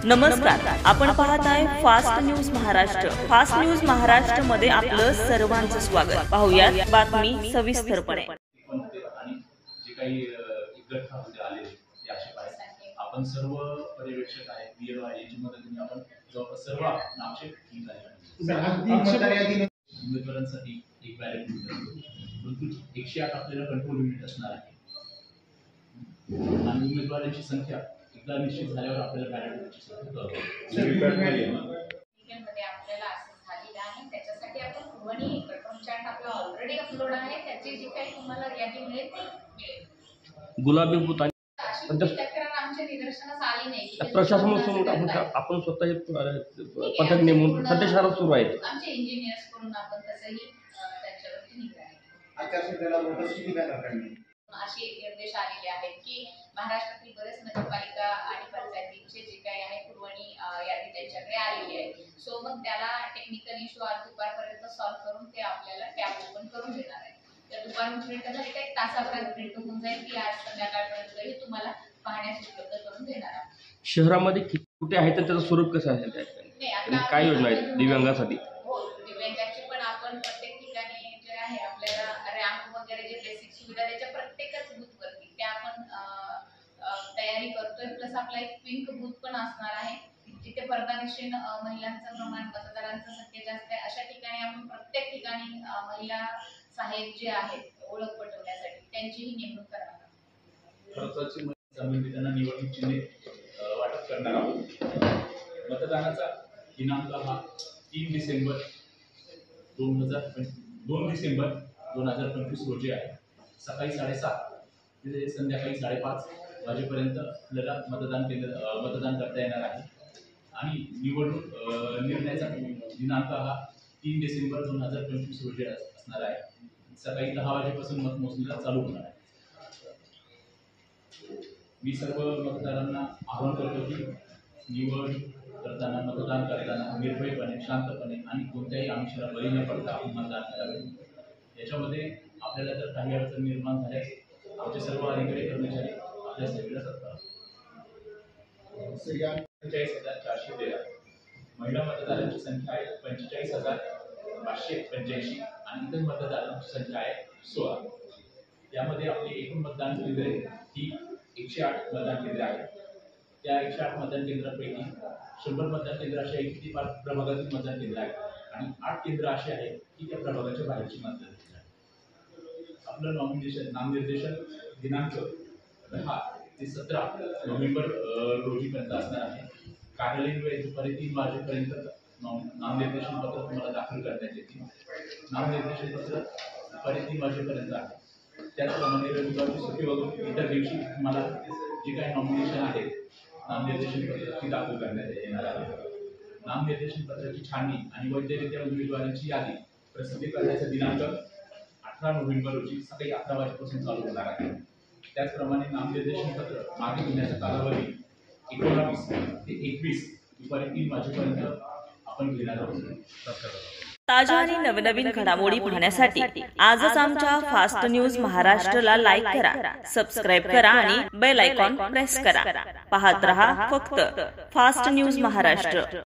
नमस्कार, आपण पाहत आहे fast news Maharashtra. Fast news Maharashtra मध्ये आपलं सर्वांचं स्वागत। पाहूयात बातमी सविस्तरपणे। जे काही गटमध्ये आले ते आक्षेप आहेत, आपण सर्व पर्यवेक्षक आहेत बीएलओ यांची मदतीने आपण जवळपास सर्व आक्षेप ठीक झाले। उमेदवारांसाठी एक बॅलेट परंतु 108 आपल्याला कंट्रोल युनिट असणार आहे आणि उमेदवारांची संख्या एकदा निश्चित झाल्यावर आपल्याला बॅलेटची संख्या आपल्याला असं झालेलं आहे। त्याच्यासाठी आपण पूर्वनी प्रथम चार्ट आपला ऑलरेडी अपलोड आहे, त्याची जी काही तुम्हाला यादी मिळेल मिळेल। गुलाबी बूथ तक्रार आमच्या निदर्शनास आली नाही। प्रशासनाकडून आपण स्वतः पथक नेमून सध्या शहरात सुरू आहे। आमचे इंजिनियर्स कडून आपण तसंही त्यांच्यावरती निगराणी आचारसंहितेला नोटीस किती काढली असे निर्देश आलेले आहेत की महाराष्ट्रातील बरेच नगरपालिका आणि पंचायतींचे जे काही आहे पूर्वणी यादी त्यांच्याकडे आलेली आहे। सो मग त्याला टेक्निकल इश्यू आज दुपारपर्यंत सॉल्व्ह करून ते आपल्याला टॅब ओपन करून देणार आहे। तर दुपारून प्रिंट झाली तर 1 तासापर्यंत प्रिंट होऊन जाईल की आज संध्याकाळपर्यंत तुम्हाला पाहण्यास उपलब्ध करून देणार आहे। शहरामध्ये कुठे आहेत तर त्याचं स्वरूप कसं आहे, काय योजना आहेत दिव्यांगासाठी? हो, दिव्यांगाची पण आपण प्रत्येक ठिकाणी जे आहे आपल्याला रॅम्प वगैरे जे बेसिक सुविधा त्याच्या प्रत्येकच बूथ वरती त्या आपण तयारी करतोय। प्लस आपला एक पिंक बूथ पण असणार आहे जिथे पर्दानिशीन महिलांचं प्रमाण मतदारांचं संख्या जास्त आहे। अशा ठिकाणी आपण प्रत्येक ठिकाणी महिला साहेब जे आहेत ओळख पटवण्यासाठी त्यांचीही नेमणूक करणार आहोत। खर्चाची संबंधितांना निवडणूक चिन्हे वाटप करणार आहोत। मतदानाचा दिनांक हा 3 डिसेंबर 2025 रोजी आहे। सकाळी 7:30 ते संध्याकाळी 5:30 वाजेपर्यंत आपल्याला मतदान करता येणार आहे आणि निवडणूक निर्णयाचा दिनांक हा 3 डिसेंबर 2025 रोजी असणार आहे। सकाळी 10 वाजेपासून मतमोजणीला चालू होणार आहे। मी सर्व मतदारांना आवाहन करतो की मतदान करताना निर्भयपणे, शांतपणे आणि कोणत्याही आमिषाला बळी न पडता मतदान करावे। याच्यामध्ये आपल्याला जर काही अडचण निर्माण झाल्यास आमचे सर्व अधिकारी कर्मचारी आपल्या सेवेला तत्पर आहेत। 45,413 महिला मतदारांची संख्या आहे 45,585 आणि इतर मतदारांची संख्या आहे 16। यामध्ये आपली एकूण मतदान केंद्रे ही 108 मतदान केंद्रे आहेत। त्या 108 मतदान केंद्रांपैकी 100 मतदान केंद्र असे आहेत की प्रभागातील मतदान केंद्र आहेत आणि 8 केंद्र असे आहेत की त्या प्रभागाच्या बाहेरची मतदान केंद्र आहेत। आपलं नामनिर्देशन दिनांक 10 ते 17 नोव्हेंबर रोजीपर्यंत असणार आहे। कार्यालयीन वेळ दुपारी 3 वाजेपर्यंत नामनिर्देशन पत्र तुम्हाला दाखल करण्यात येतील। नामनिर्देशन पत्र दुपारी 3 वाजेपर्यंत आहे। त्याचप्रमाणे रविवारची सुट्टी वगैरे इतर दिवशी तुम्हाला जे काही नॉमिनेशन आहे नामनिर्देशन पत्र ती दाखल करण्यात येणार आहे। नामनिर्देशन पत्राची छाननी आणि वैधरित्या उमेदवारांची यादी प्रसिद्ध करण्याचा दिनांक 18 नोव्हेंबर रोजी सकाळी 11 वाजेपासून चालू होणार आहे। त्याचप्रमाणे नामनिर्देशन पत्र मागे घेण्याचा कालावधी 19 ते 21 दुपारी 3 वाजेपर्यंत आपण घेणार आहोत। ताज्या आणि नवनवीन घडामोडी पाहण्यासाठी आजच आमच्या फास्ट न्यूज महाराष्ट्रला लाईक करा, सबस्क्राईब करा आणि बेल आयकॉन प्रेस करा। पाहत रहा फक्त फास्ट न्यूज महाराष्ट्र।